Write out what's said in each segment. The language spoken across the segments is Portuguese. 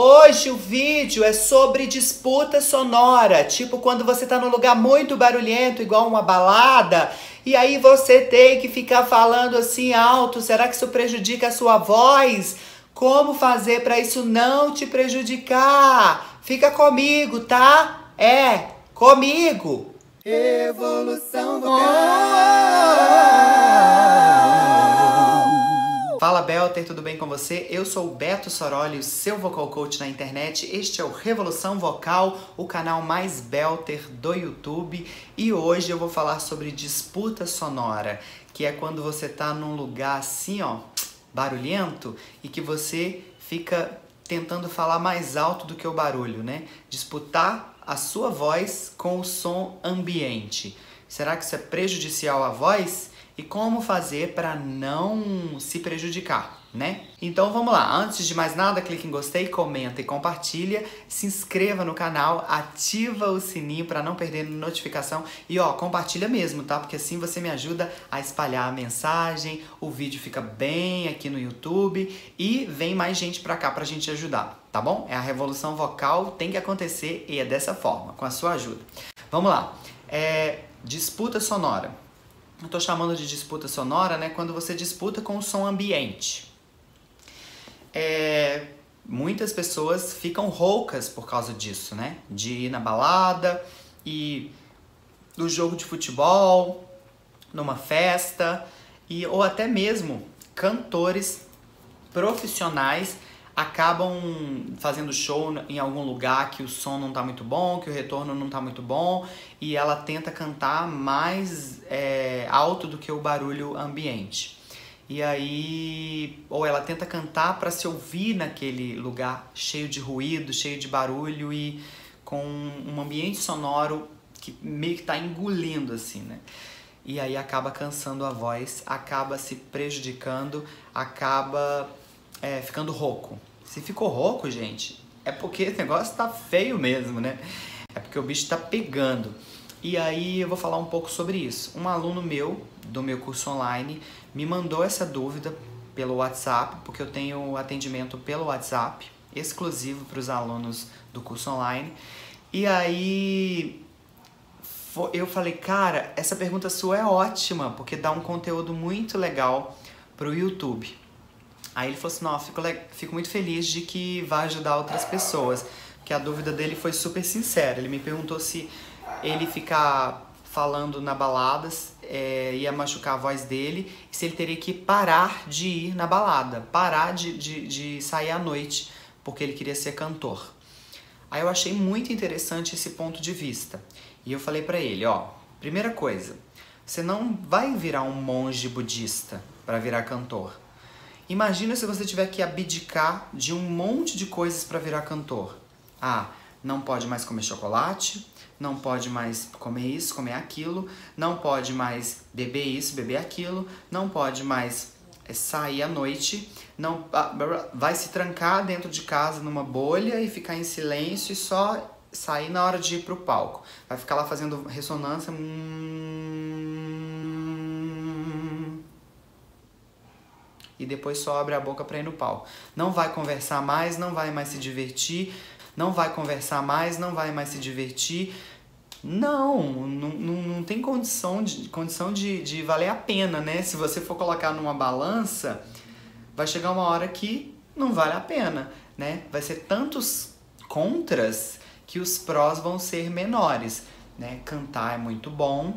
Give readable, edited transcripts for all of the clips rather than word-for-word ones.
Hoje o vídeo é sobre disputa sonora, tipo quando você tá num lugar muito barulhento, igual uma balada, e aí você tem que ficar falando assim alto, será que isso prejudica a sua voz? Como fazer para isso não te prejudicar? Fica comigo, tá? Comigo! Evolução Fala Belter, tudo bem com você? Eu sou o Beto Soroli, o seu vocal coach na internet. Este é o Revolução Vocal, o canal mais Belter do YouTube. E hoje eu vou falar sobre disputa sonora, que é quando você tá num lugar assim, ó, barulhento, e que você fica tentando falar mais alto do que o barulho, né? Disputar a sua voz com o som ambiente. Será que isso é prejudicial à voz? E como fazer para não se prejudicar, né? Então vamos lá, antes de mais nada, clique em gostei, comenta e compartilha, se inscreva no canal, ativa o sininho para não perder notificação e ó, compartilha mesmo, tá? Porque assim você me ajuda a espalhar a mensagem, o vídeo fica bem aqui no YouTube e vem mais gente pra cá pra gente ajudar, tá bom? É a revolução vocal, tem que acontecer e é dessa forma, com a sua ajuda. Vamos lá, disputa sonora. Eu tô chamando de disputa sonora, né? Quando você disputa com o som ambiente. Muitas pessoas ficam roucas por causa disso, né? De ir na balada e no jogo de futebol, numa festa, ou até mesmo cantores profissionais acabam fazendo show em algum lugar que o som não tá muito bom, que o retorno não tá muito bom, e ela tenta cantar mais alto do que o barulho ambiente. E aí, ou ela tenta cantar para se ouvir naquele lugar cheio de ruído, cheio de barulho e com um ambiente sonoro que meio que tá engolindo assim, né? E aí acaba cansando a voz, acaba se prejudicando, acaba ficando rouco. Se ficou rouco, gente, é porque o negócio tá feio mesmo, né? É porque o bicho tá pegando. E aí eu vou falar um pouco sobre isso. Um aluno meu, do meu curso online, me mandou essa dúvida pelo WhatsApp, porque eu tenho atendimento pelo WhatsApp, exclusivo para os alunos do curso online. E aí eu falei, cara, essa pergunta sua é ótima, porque dá um conteúdo muito legal pro YouTube. Aí ele falou assim, não, fico muito feliz de que vai ajudar outras pessoas, porque a dúvida dele foi super sincera. Ele me perguntou se ele ficar falando na balada ia machucar a voz dele, e se ele teria que parar de ir na balada, parar de sair à noite, porque ele queria ser cantor. Aí eu achei muito interessante esse ponto de vista. E eu falei pra ele, ó, primeira coisa, você não vai virar um monge budista para virar cantor. Imagina se você tiver que abdicar de um monte de coisas para virar cantor. Não pode mais comer chocolate, não pode mais comer isso, comer aquilo, não pode mais beber isso, beber aquilo, não pode mais sair à noite, não vai se trancar dentro de casa numa bolha e ficar em silêncio e só sair na hora de ir pro palco. Vai ficar lá fazendo ressonância. E depois só abre a boca para ir no palco. Não vai conversar mais, não vai mais se divertir, não vai conversar mais, não vai mais se divertir. Não tem condição de valer a pena, né? Se você for colocar numa balança, vai chegar uma hora que não vale a pena, né? Vai ser tantos contras que os prós vão ser menores, né? Cantar é muito bom,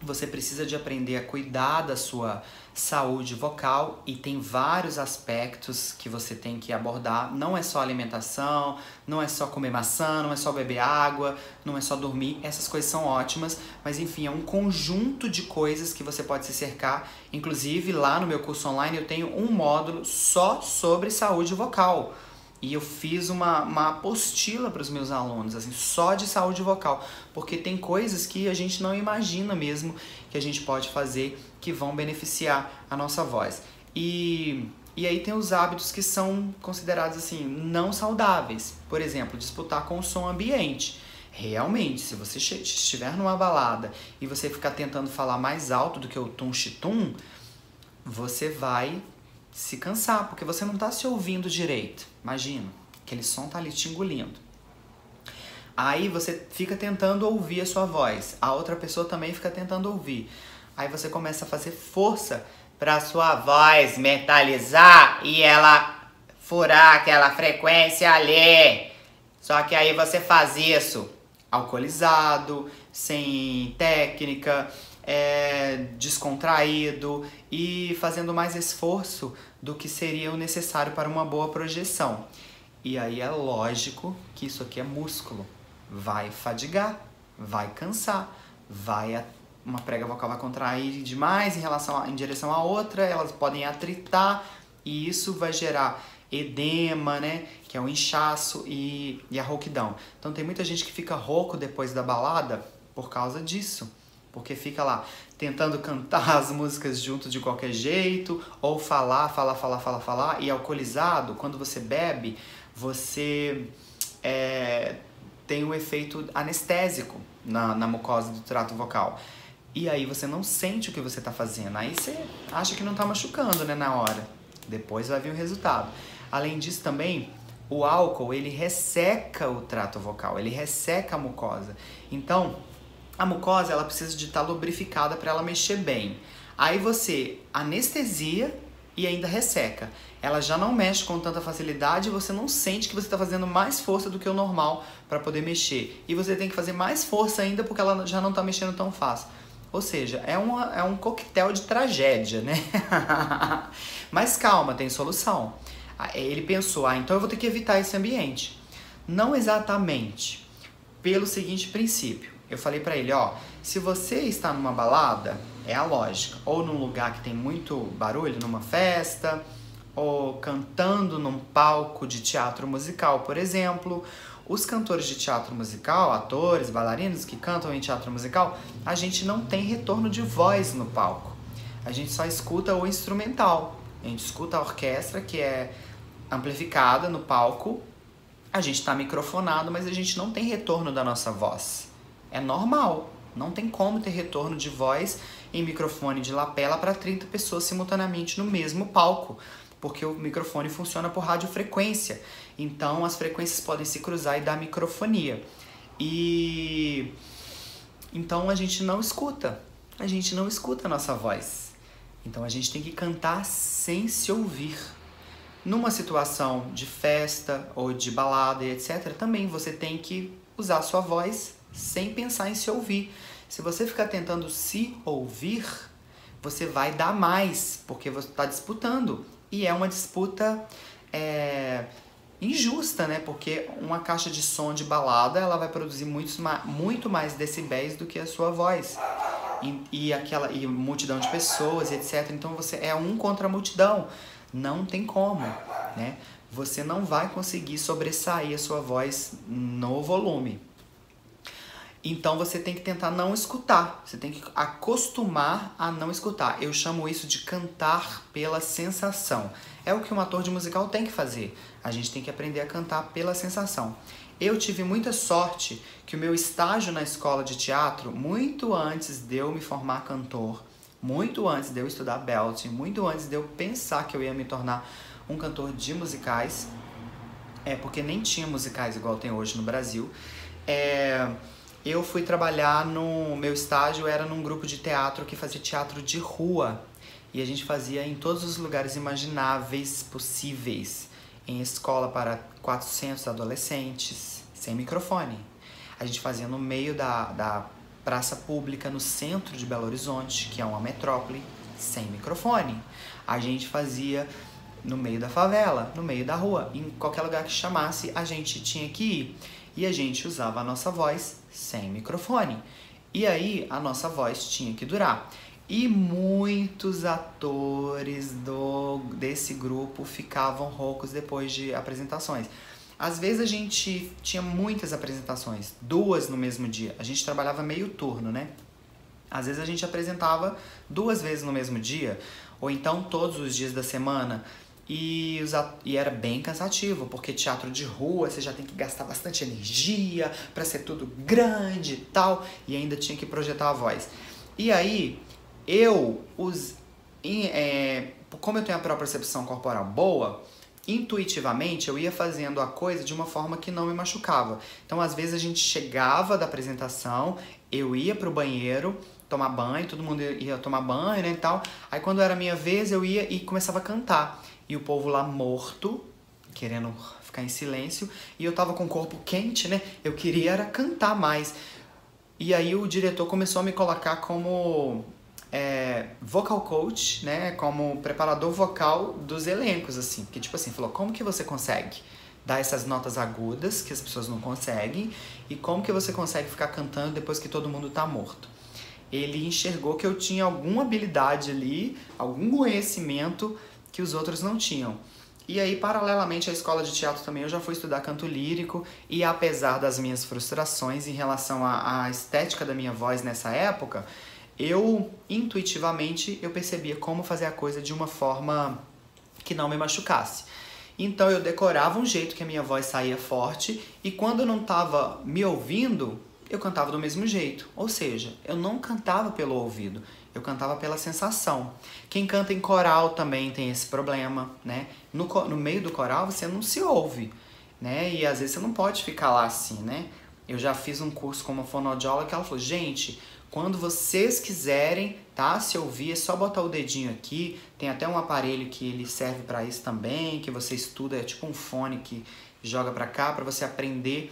você precisa de aprender a cuidar da sua saúde vocal e tem vários aspectos que você tem que abordar. Não é só alimentação, não é só comer maçã, não é só beber água, não é só dormir. Essas coisas são ótimas, mas enfim, é um conjunto de coisas que você pode se cercar. Inclusive, lá no meu curso online eu tenho um módulo só sobre saúde vocal. E eu fiz uma apostila para os meus alunos, assim, só de saúde vocal, porque tem coisas que a gente não imagina mesmo que a gente pode fazer que vão beneficiar a nossa voz. E aí tem os hábitos que são considerados assim, não saudáveis. Por exemplo, disputar com o som ambiente. Realmente, se você estiver numa balada e você ficar tentando falar mais alto do que o tum-chitum, você vai se cansar, porque você não está se ouvindo direito. Imagina, Aquele som tá ali te engolindo. Aí você fica tentando ouvir a sua voz. A outra pessoa também fica tentando ouvir. Aí você começa a fazer força pra sua voz metalizar e ela furar aquela frequência ali. Só que aí você faz isso alcoolizado, sem técnica, descontraído e fazendo mais esforço do que seria o necessário para uma boa projeção. E aí é lógico que isso aqui é músculo. Vai fadigar, vai cansar, uma prega vocal vai contrair demais em direção à outra, elas podem atritar e isso vai gerar edema, né, que é o inchaço e a rouquidão. Então tem muita gente que fica rouco depois da balada por causa disso, porque fica lá tentando cantar as músicas junto de qualquer jeito, ou falar, e alcoolizado, quando você bebe, você tem um efeito anestésico na mucosa do trato vocal. E aí você não sente o que você tá fazendo. Aí você acha que não tá machucando, né, na hora. Depois vai vir o resultado. Além disso também, o álcool, ele resseca o trato vocal, ele resseca a mucosa. Então, a mucosa, ela precisa de estar lubrificada para ela mexer bem. Aí você anestesia e ainda resseca. Ela já não mexe com tanta facilidade e você não sente que você está fazendo mais força do que o normal para poder mexer. E você tem que fazer mais força ainda porque ela já não está mexendo tão fácil. Ou seja, é um coquetel de tragédia, né? Mas calma, tem solução. Ele pensou, então eu vou ter que evitar esse ambiente. Não exatamente. Pelo seguinte princípio. Eu falei pra ele, se você está numa balada, é a lógica. Ou num lugar que tem muito barulho, numa festa, ou cantando num palco de teatro musical, por exemplo. Os cantores de teatro musical, atores, bailarinos que cantam em teatro musical, a gente não tem retorno de voz no palco. A gente só escuta o instrumental. A gente escuta a orquestra, que é amplificada no palco. A gente está microfonado, mas a gente não tem retorno da nossa voz. É normal. Não tem como ter retorno de voz em microfone de lapela para 30 pessoas simultaneamente no mesmo palco. Porque o microfone funciona por radiofrequência. Então, as frequências podem se cruzar e dar microfonia. E então a gente não escuta. A gente não escuta a nossa voz. Então, a gente tem que cantar sem se ouvir. Numa situação de festa ou de balada e etc., também você tem que usar a sua voz sem pensar em se ouvir. Se você ficar tentando se ouvir, você vai dar mais, porque você está disputando. E é uma disputa injusta, né? Porque uma caixa de som de balada, ela vai produzir muito mais decibéis do que a sua voz. E multidão de pessoas, etc. Então você é um contra a multidão. Não tem como, né? Você não vai conseguir sobressair a sua voz no volume. Então você tem que tentar não escutar, você tem que acostumar a não escutar. Eu chamo isso de cantar pela sensação. É o que um ator de musical tem que fazer. A gente tem que aprender a cantar pela sensação. Eu tive muita sorte que o meu estágio na escola de teatro, muito antes de eu me formar cantor, muito antes de eu estudar belting, muito antes de eu pensar que eu ia me tornar um cantor de musicais, porque nem tinha musicais igual tem hoje no Brasil, eu fui trabalhar no meu estágio, era num grupo de teatro que fazia teatro de rua. E a gente fazia em todos os lugares imagináveis, possíveis. Em escola para 400 adolescentes, sem microfone. A gente fazia no meio da praça pública, no centro de Belo Horizonte, que é uma metrópole, sem microfone. A gente fazia no meio da favela, no meio da rua. Em qualquer lugar que chamasse, a gente tinha que ir. E a gente usava a nossa voz sem microfone. E aí, a nossa voz tinha que durar. E muitos atores desse grupo ficavam roucos depois de apresentações. Às vezes a gente tinha muitas apresentações, 2 no mesmo dia. A gente trabalhava meio turno, né? Às vezes a gente apresentava 2 vezes no mesmo dia, ou então todos os dias da semana. E era bem cansativo, porque teatro de rua você já tem que gastar bastante energia para ser tudo grande e tal, e ainda tinha que projetar a voz. E aí, como eu tenho a propriocepção corporal boa, intuitivamente eu ia fazendo a coisa de uma forma que não me machucava. Então, às vezes a gente chegava da apresentação, eu ia pro banheiro tomar banho, todo mundo ia tomar banho, né, e tal. Aí quando era a minha vez, eu ia e começava a cantar. E o povo lá morto, querendo ficar em silêncio, e eu tava com o corpo quente, né? Eu queria era cantar mais. E aí o diretor começou a me colocar como vocal coach, né? Como preparador vocal dos elencos, assim. Porque, tipo assim, falou, como que você consegue dar essas notas agudas que as pessoas não conseguem? E como que você consegue ficar cantando depois que todo mundo tá morto? Ele enxergou que eu tinha alguma habilidade ali, algum conhecimento que os outros não tinham. E aí, paralelamente à escola de teatro também, eu já fui estudar canto lírico e apesar das minhas frustrações em relação à estética da minha voz nessa época, eu, intuitivamente, eu percebia como fazer a coisa de uma forma que não me machucasse. Então, eu decorava um jeito que a minha voz saía forte e quando eu não estava me ouvindo, eu cantava do mesmo jeito. Ou seja, eu não cantava pelo ouvido, eu cantava pela sensação. Quem canta em coral também tem esse problema, né? No meio do coral você não se ouve, né? E às vezes você não pode ficar lá assim, né? Eu já fiz um curso com uma fonoaudióloga que ela falou, gente, quando vocês quiserem, tá? Se ouvir, é só botar o dedinho aqui. Tem até um aparelho que ele serve para isso também, que você estuda, é tipo um fone que joga para cá para você aprender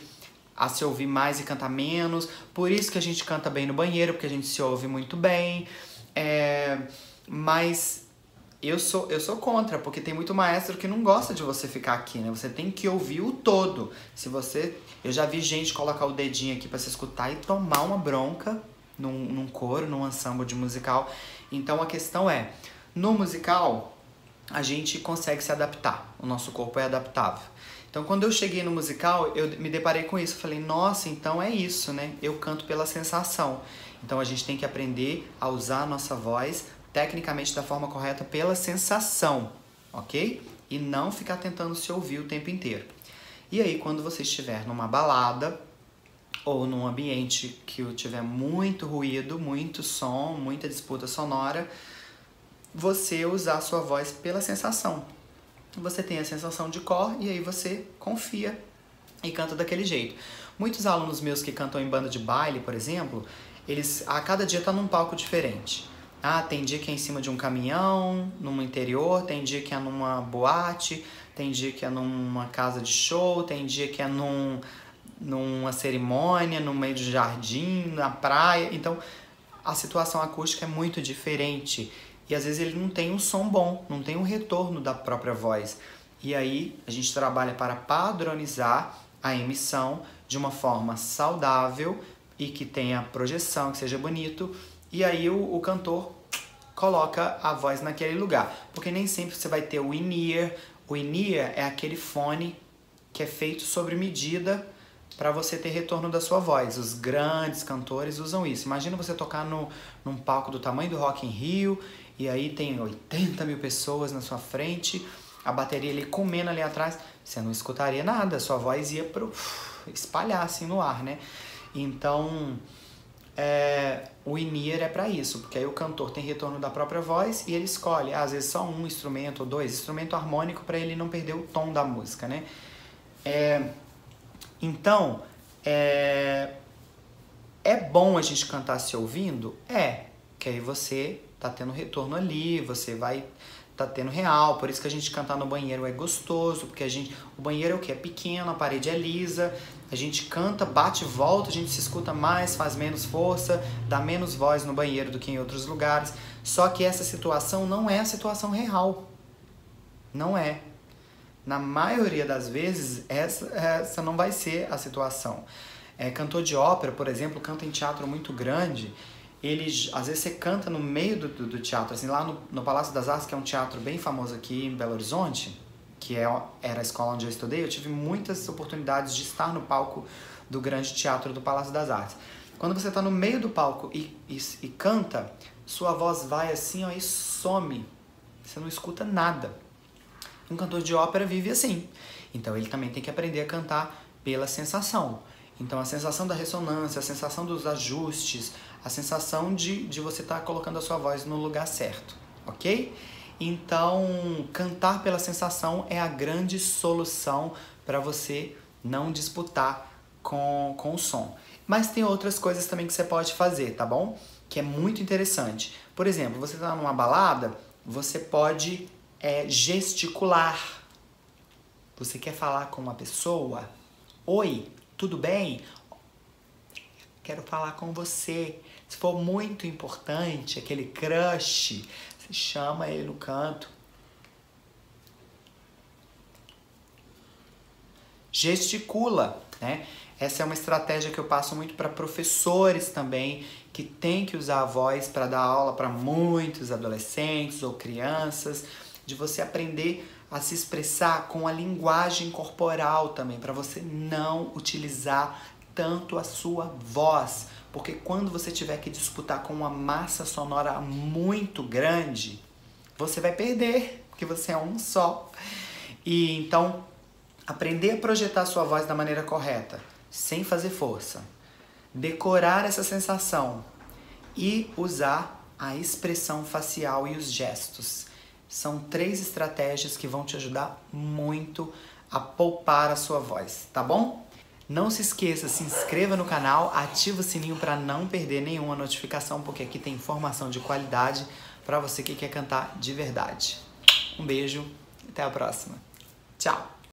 a se ouvir mais e cantar menos. Por isso que a gente canta bem no banheiro, porque a gente se ouve muito bem. Mas eu sou contra, porque tem muito maestro que não gosta de você ficar aqui, né? Você tem que ouvir o todo. Eu já vi gente colocar o dedinho aqui pra se escutar e tomar uma bronca num coro, num ensemble de musical. Então a questão é, no musical, a gente consegue se adaptar. O nosso corpo é adaptável. Então, quando eu cheguei no musical, eu me deparei com isso. Eu falei, nossa, então é isso, né? Eu canto pela sensação. Então, a gente tem que aprender a usar a nossa voz tecnicamente da forma correta pela sensação, ok? E não ficar tentando se ouvir o tempo inteiro. E aí, quando você estiver numa balada ou num ambiente que tiver muito ruído, muito som, muita disputa sonora, você usar a sua voz pela sensação. Você tem a sensação de cor e aí você confia e canta daquele jeito. Muitos alunos meus que cantam em banda de baile, por exemplo, eles a cada dia estão num palco diferente. Tem dia que é em cima de um caminhão, num interior, tem dia que é numa boate, tem dia que é numa casa de show, tem dia que é numa cerimônia, no meio do jardim, na praia. Então, a situação acústica é muito diferente. E às vezes ele não tem um som bom, não tem um retorno da própria voz. E aí a gente trabalha para padronizar a emissão de uma forma saudável e que tenha projeção, que seja bonito. E aí o cantor coloca a voz naquele lugar. Porque nem sempre você vai ter o in-ear. O in-ear é aquele fone que é feito sobre medida para você ter retorno da sua voz. Os grandes cantores usam isso. Imagina você tocar num palco do tamanho do Rock in Rio, e aí tem 80 mil pessoas na sua frente, a bateria ali comendo ali atrás, você não escutaria nada, sua voz ia espalhar assim no ar, né? Então, o in-ear é para isso, porque aí o cantor tem retorno da própria voz e ele escolhe, às vezes só um instrumento ou dois, instrumento harmônico para ele não perder o tom da música, né? Então, é bom a gente cantar se ouvindo? Que aí você tá tendo retorno ali, você vai tá tendo real, por isso que a gente cantar no banheiro é gostoso, porque o banheiro é o que? É pequeno, a parede é lisa, a gente canta, bate e volta, a gente se escuta mais, faz menos força, dá menos voz no banheiro do que em outros lugares, só que essa situação não é a situação real, não é. Na maioria das vezes, essa não vai ser a situação. Cantor de ópera, por exemplo, canta em teatro muito grande, às vezes você canta no meio do teatro, assim, lá no Palácio das Artes, que é um teatro bem famoso aqui em Belo Horizonte, que era a escola onde eu estudei, eu tive muitas oportunidades de estar no palco do grande teatro do Palácio das Artes. Quando você está no meio do palco e canta, sua voz vai assim, ó, e some, você não escuta nada. Um cantor de ópera vive assim, então ele também tem que aprender a cantar pela sensação. Então a sensação da ressonância, a sensação dos ajustes, a sensação de você estar colocando a sua voz no lugar certo, ok? Então, cantar pela sensação é a grande solução para você não disputar com o som. Mas tem outras coisas também que você pode fazer, tá bom? Que é muito interessante. Por exemplo, você tá numa balada, você pode gesticular. Você quer falar com uma pessoa? Oi, tudo bem? Quero falar com você. Se for muito importante, aquele crush, você chama ele no canto. Gesticula, né? Essa é uma estratégia que eu passo muito para professores também, que tem que usar a voz para dar aula para muitos adolescentes ou crianças, de você aprender a se expressar com a linguagem corporal também, para você não utilizar tanto a sua voz, porque quando você tiver que disputar com uma massa sonora muito grande, você vai perder, porque você é um só. E então, aprender a projetar a sua voz da maneira correta, sem fazer força, decorar essa sensação e usar a expressão facial e os gestos. São 3 estratégias que vão te ajudar muito a poupar a sua voz, tá bom? Não se esqueça, se inscreva no canal, ativa o sininho para não perder nenhuma notificação, porque aqui tem informação de qualidade para você que quer cantar de verdade. Um beijo, até a próxima. Tchau!